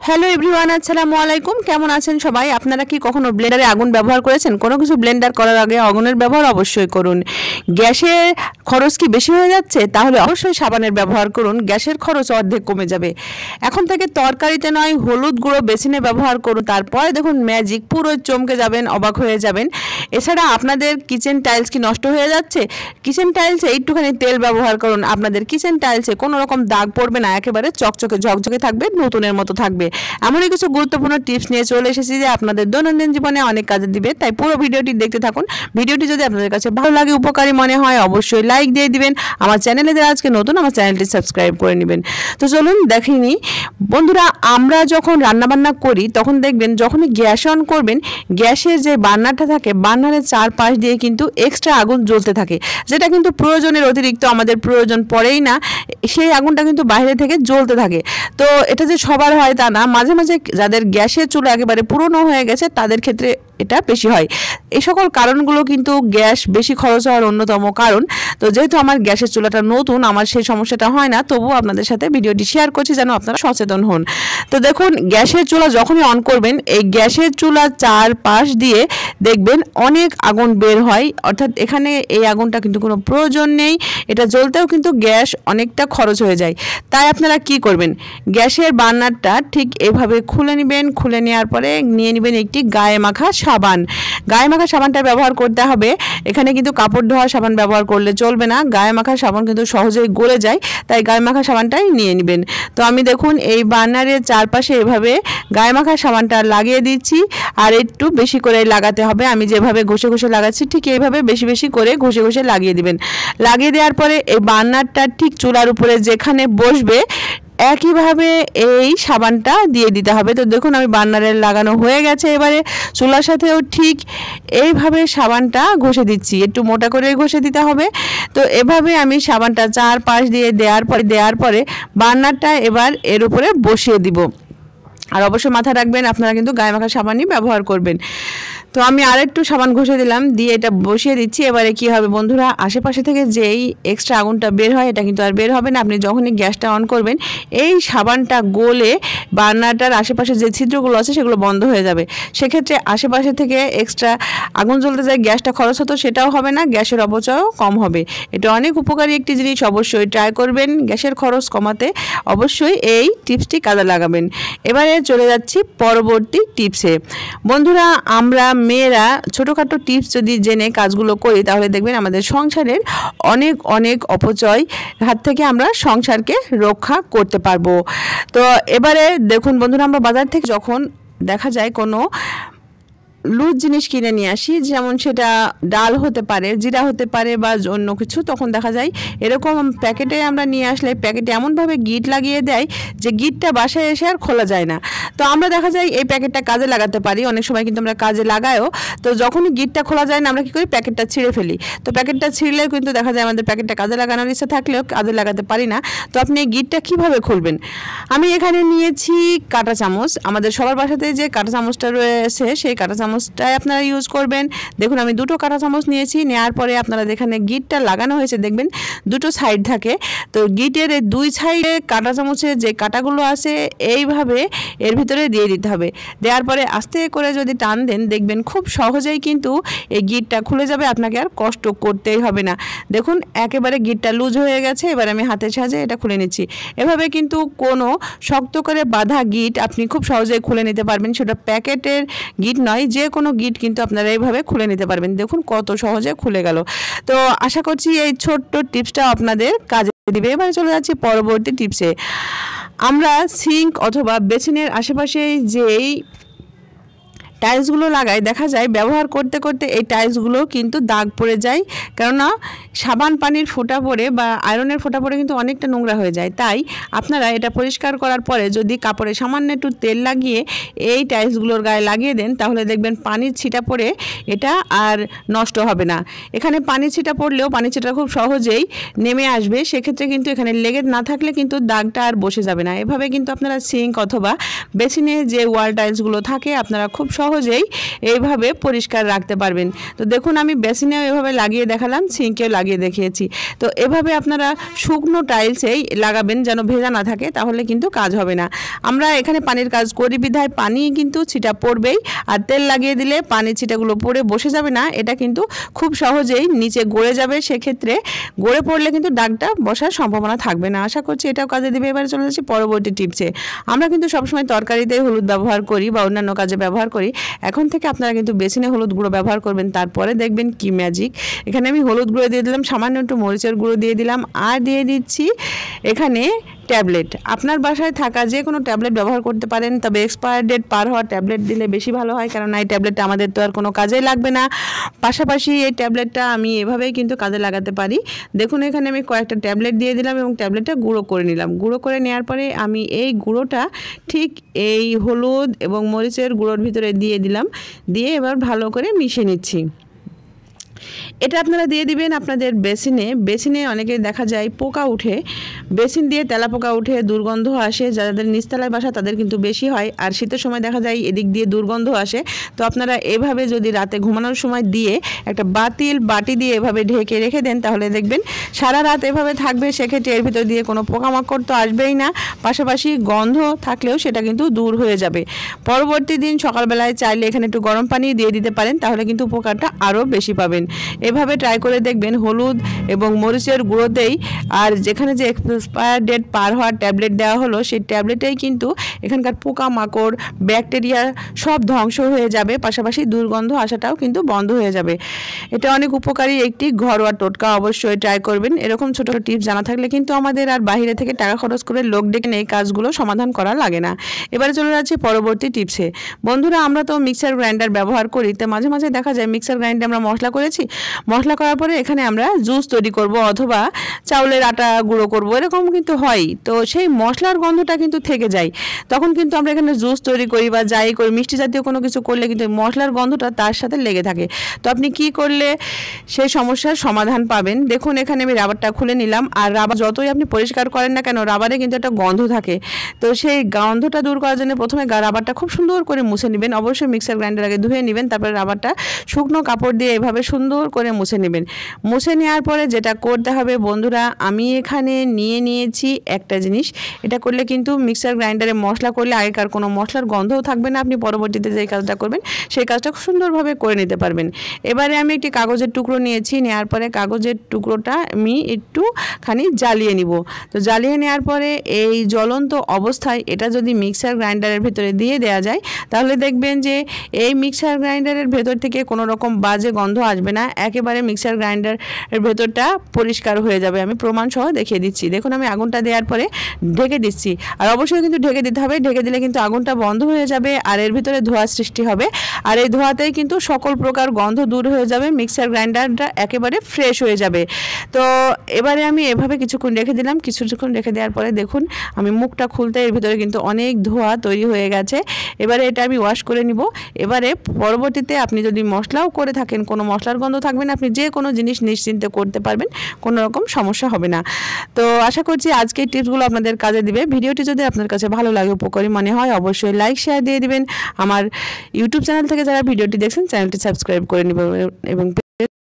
Hello everyone, আসসালামু আলাইকুম। কেমন আছেন সবাই? আপনারা কি কখনো ব্লেন্ডারে আগুন ব্যবহার করেছেন? কোনো কিছু ব্লেন্ডার করার আগে আগুনের ব্যবহার অবশ্যই করুন। গ্যাসের খরচ কি বেশি হয়ে যাচ্ছে? তাহলে অবশ্যই সাবানের ব্যবহার করুন, গ্যাসের খরচ অর্ধেক কমে যাবে। এখন থেকে তরকারিতে নয়, হলুদ গুঁড়ো বেসিনে ব্যবহার করুন, তারপরে দেখুন ম্যাজিক, পুরো চমকে যাবেন, অবাক হয়ে যাবেন। এছাড়া আপনাদের কিচেন টাইলস কি নষ্ট হয়ে যাচ্ছে? কিচেন টাইলসে একটুখানি তেল ব্যবহার করুন, আপনাদের কিচেন টাইলসে কোনো রকম দাগ পড়বে না, একেবারে চকচকে ঝকঝকে থাকবে, নতুনের মতো থাকবে। এমনই কিছু গুরুত্বপূর্ণ টিপস নিয়ে চলে এসেছি যে আপনাদের দৈনন্দিন জীবনে অনেক কাজে দিবে, তাই পুরো ভিডিওটি দেখতে থাকুন। ভিডিওটি যদি আপনাদের কাছে ভালো লাগে, উপকারী মনে হয়, অবশ্যই লাইক দিয়ে দিবেন। আমার চ্যানেলে যারা আজকে নতুন, আমার চ্যানেলটি সাবস্ক্রাইব করে নেবেন। তো চলুন দেখিনি বন্ধুরা, আমরা যখন রান্নাবান্না করি তখন দেখবেন যখনই গ্যাস অন করবেন, গ্যাসের যে বার্নারটা থাকে, বার্নারের চারপাশ দিয়ে কিন্তু এক্সট্রা আগুন জ্বলতে থাকে, যেটা কিন্তু প্রয়োজনের অতিরিক্ত আমাদের প্রয়োজন পড়েই না, সেই আগুনটা কিন্তু বাইরে থেকে জ্বলতে থাকে। তো এটা যে সবার হয় তা না, মাঝে মাঝে যাদের গ্যাসের চুলা একেবারে পুরনো হয়ে গেছে তাদের ক্ষেত্রে এটা বেশি হয়। এই সকল কারণগুলো কিন্তু গ্যাস বেশি খরচ হওয়ার অন্যতম কারণ। তো যেহেতু আমার গ্যাসের চুলাটা নতুন, আমার সেই সমস্যাটা হয় না, তবুও আপনাদের সাথে ভিডিওটি শেয়ার করছি যেন আপনারা সচেতন হন। তো দেখুন, গ্যাসের চুলা যখনই অন করবেন, এই গ্যাসের চুলার চারপাশ দিয়ে দেখবেন অনেক আগুন বের হয়, অর্থাৎ এখানে এই আগুনটা কিন্তু কোনো প্রয়োজন নেই, এটা জ্বলতেও কিন্তু গ্যাস অনেকটা খরচ হয়ে যায়। তাই আপনারা কি করবেন, গ্যাসের বার্নারটা ঠিক এভাবে খুলে নেবেন, খুলে নেওয়ার পরে নিয়ে নেবেন একটি গায়ে মাখা সাবান। গায়ে মাখা সাবানটা ব্যবহার করতে হবে, এখানে কিন্তু কাপড় ধোয়া সাবান ব্যবহার করলে চলবে না, গায়ে মাখা সাবান কিন্তু সহজেই গলে যায়, তাই গায়ে মাখা সাবানটাই নিয়ে নেবেন। তো আমি দেখুন এই বার্নারের চারপাশে এভাবে গায়ে মাখা সাবানটা লাগিয়ে দিচ্ছি, আর একটু বেশি করে লাগাতে হবে। আমি যেভাবে ঘষে ঘষে লাগাচ্ছি ঠিক এইভাবে বেশি বেশি করে ঘষে ঘষে লাগিয়ে দিবেন। লাগিয়ে দেওয়ার পরে এই বার্নারটা ঠিক চুলার উপরে যেখানে বসবে একইভাবে এই সাবানটা দিয়ে দিতে হবে। তো দেখুন আমি বার্নারের লাগানো হয়ে গেছে, এবারে চুলার সাথেও ঠিক এইভাবে সাবানটা ঘষে দিচ্ছি, একটু মোটা করে ঘষে দিতে হবে। তো এভাবে আমি সাবানটা চারপাশ দিয়ে দেওয়ার পরে বার্নারটা এবার এর উপরে বসিয়ে দিব। আর অবশ্যই মাথায় রাখবেন আপনারা কিন্তু গায়ে মাখা সাবানই ব্যবহার করবেন। তো আমি আরেকটু সাবান ঘষে দিলাম, দিয়ে এটা বসিয়ে দিচ্ছি। এবারে কি হবে বন্ধুরা, আশেপাশে থেকে যেই এক্সট্রা আগুনটা বের হয় এটা কিন্তু আর বের হবে না। আপনি যখনই গ্যাসটা অন করবেন, এই সাবানটা গলে বার্নারটার আশেপাশে যে ছিদ্রগুলো আছে সেগুলো বন্ধ হয়ে যাবে। সেক্ষেত্রে আশেপাশে থেকে এক্সট্রা আগুন জ্বলতে যায় গ্যাসটা খরচ হতো, সেটাও হবে না, গ্যাসের অপচয়ও কম হবে। এটা অনেক উপকারী একটি জিনিস, অবশ্যই ট্রাই করবেন গ্যাসের খরচ কমাতে, অবশ্যই এই টিপসটি কাজে লাগাবেন। এবারে চলে যাচ্ছি পরবর্তী টিপসে। বন্ধুরা, আমরা মেয়েরা ছোটোখাটো টিপস যদি জেনে কাজগুলো করি তাহলে দেখবেন আমাদের সংসারের অনেক অনেক অপচয় হাত থেকে আমরা সংসারকে রক্ষা করতে পারবো। তো এবারে দেখুন বন্ধুরা, আমরা বাজার থেকে যখন দেখা যায় কোনো লুজ জিনিস কিনে নিয়ে আসি, যেমন সেটা ডাল হতে পারে, জিরা হতে পারে বা অন্য কিছু, তখন দেখা যায় এরকম প্যাকেটে আমরা নিয়ে আসলে প্যাকেটে এমনভাবে গিট লাগিয়ে দেয় যে গিটটা বাসায় এসে আর খোলা যায় না। তো আমরা দেখা যায় এই প্যাকেটটা কাজে লাগাতে পারি, অনেক সময় কিন্তু আমরা কাজে লাগাইও। তো যখনই গিটটা খোলা যায় না আমরা কী করি, প্যাকেটটা ছিঁড়ে ফেলি। তো প্যাকেটটা ছিঁড়লেও কিন্তু দেখা যায় আমাদের প্যাকেটটা কাজে লাগানোর ইচ্ছা থাকলেও কাজে লাগাতে পারি না। তো আপনি এই গিটটা কীভাবে খুলবেন? আমি এখানে নিয়েছি কাঁটা চামচ। আমাদের সবার বাসাতে যে কাঁটা চামচটা রয়েছে সেই কাঁটা চামচটাই আপনারা ইউজ করবেন। দেখুন আমি দুটো কাঁটা চামচ নিয়েছি, নেওয়ার পরে আপনারা যেখানে গিটটা লাগানো হয়েছে দেখবেন দুটো সাইড থাকে। তো গিটের এই দুই সাইডে কাঁটা চামচের যে কাঁটাগুলো আছে এইভাবে এর ভিতরে দিয়ে দিতে হবে। দেওয়ার পরে আস্তে করে যদি টান দেন দেখবেন খুব সহজেই কিন্তু এই গিটটা খুলে যাবে, আপনাকে আর কষ্ট করতেই হবে না। দেখুন একেবারে গিটটা লুজ হয়ে গেছে, এবার আমি হাতের সাহায্যে এটা খুলে নিচ্ছি। এভাবে কিন্তু কোনো শক্ত করে বাঁধা গিট আপনি খুব সহজেই খুলে নিতে পারবেন, সেটা প্যাকেটের গিট নয়, যে কোনো গিট কিন্তু আপনারা এইভাবে খুলে নিতে পারবেন। দেখুন কত সহজে খুলে গেল। তো আশা করছি এই ছোট্ট টিপসটা আপনাদের কাজে দিবে। এবারে চলে যাচ্ছি পরবর্তী টিপসে। আমরা সিঙ্ক অথবা বেসিনের আশেপাশে যেই টাইলসগুলো লাগাই, দেখা যায় ব্যবহার করতে করতে এই টাইলসগুলো কিন্তু দাগ পড়ে যায়, কেননা সাবান পানির ফোঁটা পড়ে বা আয়রনের ফোঁটা পড়ে কিন্তু অনেকটা নোংরা হয়ে যায়। তাই আপনারা এটা পরিষ্কার করার পরে যদি কাপড়ে সামান্য একটু তেল লাগিয়ে এই টাইলসগুলোর গায়ে লাগিয়ে দেন তাহলে দেখবেন পানির ছিটা পড়ে এটা আর নষ্ট হবে না। এখানে পানির ছিটা পড়লেও পানির ছিটা খুব সহজেই নেমে আসবে, সেক্ষেত্রে কিন্তু এখানে লেগে না থাকলে কিন্তু দাগটা আর বসে যাবে না। এভাবে কিন্তু আপনারা সিঙ্ক অথবা বেসিনে যে ওয়াল টাইলসগুলো থাকে আপনারা খুব সহজে সহজেই এইভাবে পরিষ্কার রাখতে পারবেন। তো দেখুন আমি বেসিনেও এভাবে লাগিয়ে দেখালাম, সিঙ্কেও লাগিয়ে দেখিয়েছি। তো এভাবে আপনারা শুকনো টাইলসেই লাগাবেন যেন ভেজা না থাকে, তাহলে কিন্তু কাজ হবে না। আমরা এখানে পানির কাজ করি বিধায় পানি কিন্তু ছিটা পড়বেই, আর তেল লাগিয়ে দিলে পানির ছিটাগুলো পড়ে বসে যাবে না, এটা কিন্তু খুব সহজেই নিচে গড়ে যাবে। সেক্ষেত্রে গড়ে পড়লে কিন্তু দাগটা বসার সম্ভাবনা থাকবে না। আশা করছি এটাও কাজে দেবে। এবারে চলে যাচ্ছি পরবর্তী টিপসে। আমরা কিন্তু সবসময় তরকারিতে হলুদ ব্যবহার করি বা অন্যান্য কাজে ব্যবহার করি, এখন থেকে আপনারা কিন্তু বেসিনে হলুদ গুঁড়ো ব্যবহার করবেন। তারপরে দেখবেন কি ম্যাজিক। এখানে আমি হলুদ গুঁড়ো দিয়ে দিলাম, সামান্য একটু মরিচের গুঁড়ো দিয়ে দিলাম, আর দিয়ে দিচ্ছি এখানে ট্যাবলেট। আপনার বাসায় থাকা যে কোনো ট্যাবলেট ব্যবহার করতে পারেন, তবে এক্সপায়ার ডেট পার হওয়া ট্যাবলেট দিলে বেশি ভালো হয়, কারণ এই ট্যাবলেটটা আমাদের তো আর কোনো কাজেই লাগবে না। পাশাপাশি এই ট্যাবলেটটা আমি এভাবেই কিন্তু কাজে লাগাতে পারি। দেখুন এখানে আমি কয়েকটা ট্যাবলেট দিয়ে দিলাম এবং ট্যাবলেটটা গুঁড়ো করে নিলাম। গুঁড়ো করে নেওয়ার পরে আমি এই গুঁড়োটা ঠিক এই হলুদ এবং মরিচের গুঁড়োর ভিতরে দিয়ে দিলাম, দিয়ে এবার ভালো করে মিশিয়ে নিচ্ছি। এটা আপনারা দিয়ে দিবেন আপনাদের বেসিনে। বেসিনে অনেকে দেখা যায় পোকা উঠে, বেসিন দিয়ে তেলা পোকা উঠে, দুর্গন্ধ আসে। যাদের নিচতলায় বাসা তাদের কিন্তু বেশি হয়, আর শীতের সময় দেখা যায় এদিক দিয়ে দুর্গন্ধ আসে। তো আপনারা এভাবে যদি রাতে ঘুমানোর সময় দিয়ে একটা বাটি দিয়ে এভাবে ঢেকে রেখে দেন, তাহলে দেখবেন সারা রাত এভাবে থাকবে। সেক্ষেত্রে এর ভিতর দিয়ে কোনো পোকামাকড় তো আসবেই না, পাশাপাশি গন্ধ থাকলেও সেটা কিন্তু দূর হয়ে যাবে। পরবর্তী দিন সকালবেলায় চাইলে এখানে একটু গরম পানি দিয়ে দিতে পারেন, তাহলে কিন্তু উপকারটা আরও বেশি পাবেন। এভাবে ট্রাই করে দেখবেন হলুদ এবং মরিচের গুঁড়োতেই, আর যেখানে যে এক্সপায়ার ডেট পার হওয়ার ট্যাবলেট দেওয়া হলো সেই ট্যাবলেটেই কিন্তু এখানকার পোকামাকড়, ব্যাকটেরিয়া সব ধ্বংস হয়ে যাবে, পাশাপাশি দুর্গন্ধ আসাটাও কিন্তু বন্ধ হয়ে যাবে। এটা অনেক উপকারী একটি ঘরোয়া টোটকা, অবশ্যই ট্রাই করবেন। এরকম ছোট ছোট টিপস জানা থাকলে কিন্তু আমাদের আর বাইরে থেকে টাকা খরচ করে লোক ডেকে এই কাজগুলো সমাধান করা লাগে না। এবারে চলে যাচ্ছে পরবর্তী টিপসে। বন্ধুরা আমরা তো মিক্সার গ্রাইন্ডার ব্যবহার করি, তো মাঝে মাঝে দেখা যায় মিক্সার গ্রাইন্ডারে আমরা মশলা করেছি, মশলা করার পরে এখানে আমরা জুস তৈরি করব অথবা চাউলের আটা গুঁড়ো করব, এরকম কিন্তু হয়। তো সেই মশলার গন্ধটা কিন্তু থেকে যায়, তখন কিন্তু আমরা এখানে জুস তৈরি করি বা যাই করি, মিষ্টি জাতীয় কোনো কিছু করলে কিন্তু মশলার গন্ধটা তার সাথে লেগে থাকে। তো আপনি কি করলে সেই সমস্যার সমাধান পাবেন? দেখুন এখানে আমি রাবারটা খুলে নিলাম, আর রাবার যতই আপনি পরিষ্কার করেন না কেন, রাবারে কিন্তু একটা গন্ধ থাকে। তো সেই গন্ধটা দূর করার জন্য প্রথমে রাবারটা খুব সুন্দর করে মুছে নেবেন। অবশ্যই মিক্সার গ্রাইন্ডার আগে ধুয়ে নেবেন, তারপরে রাবারটা শুকনো কাপড় দিয়ে এভাবে সুন্দর করে মুছে নেবেন। মুছে নেওয়ার পরে যেটা করতে হবে বন্ধুরা, আমি এখানে নিয়েছি একটা জিনিস। এটা করলে কিন্তু মিক্সার গ্রাইন্ডারে মশলা করলে আগেকার কোনো মশলার গন্ধও থাকবে না, আপনি পরবর্তীতে যে কাজটা করবেন সেই কাজটা খুব সুন্দরভাবে করে নিতে পারবেন। এবারে আমি একটি কাগজের টুকরো নিয়েছি, নেওয়ার পরে কাগজের টুকরোটা আমি একটুখানি জ্বালিয়ে নিব। তো জ্বালিয়ে নেওয়ার পরে এই জ্বলন্ত অবস্থায় এটা যদি মিক্সার গ্রাইন্ডারের ভেতরে দিয়ে দেওয়া যায়, তাহলে দেখবেন যে এই মিক্সার গ্রাইন্ডারের ভেতর থেকে কোনো রকম বাজে গন্ধ আসবে না, একেবারে মিক্সার গ্রাইন্ডারের ভেতরটা পরিষ্কার হয়ে যাবে। আমি প্রমাণ সহ দেখিয়ে দিচ্ছি। দেখুন আমি আগুনটা দেওয়ার পরে ঢেকে দিচ্ছি, আর অবশ্যই কিন্তু ঢেকে দিতে হবে। ঢেকে দিলে কিন্তু আগুনটা বন্ধ হয়ে যাবে, আর এর ভিতরে ধোঁয়া সৃষ্টি হবে, আর এই ধোঁয়াতেই কিন্তু সকল প্রকার গন্ধ দূর হয়ে যাবে, মিক্সার গ্রাইন্ডারটা একেবারে ফ্রেশ হয়ে যাবে। তো এবারে আমি এভাবে কিছুক্ষণ রেখে দিলাম। কিছুক্ষণ রেখে দেওয়ার পরে দেখুন আমি মুখটা খুলতে এর ভিতরে কিন্তু অনেক ধোঁয়া তৈরি হয়ে গেছে। এবারে এটা আমি ওয়াশ করে নিব। এবারে পরবর্তীতে আপনি যদি মশলাও করে থাকেন, কোনো মশলার গন্ধ থাকবে না, আপনি যে কোনো জিনিস নিশ্চিন্তে করতে পারবেন, কোনো রকম সমস্যা হবে না। তো আশা করছি আজকের টিপসগুলো আপনাদের কাজে দিবে। ভিডিওটি যদি আপনার কাছে ভালো লাগে, উপকারী মনে হয়, অবশ্যই লাইক শেয়ার দিয়ে দিবেন। আমার ইউটিউব চ্যানেল থেকে যারা ভিডিওটি দেখছেন চ্যানেলটি সাবস্ক্রাইব করে নেবেন এবং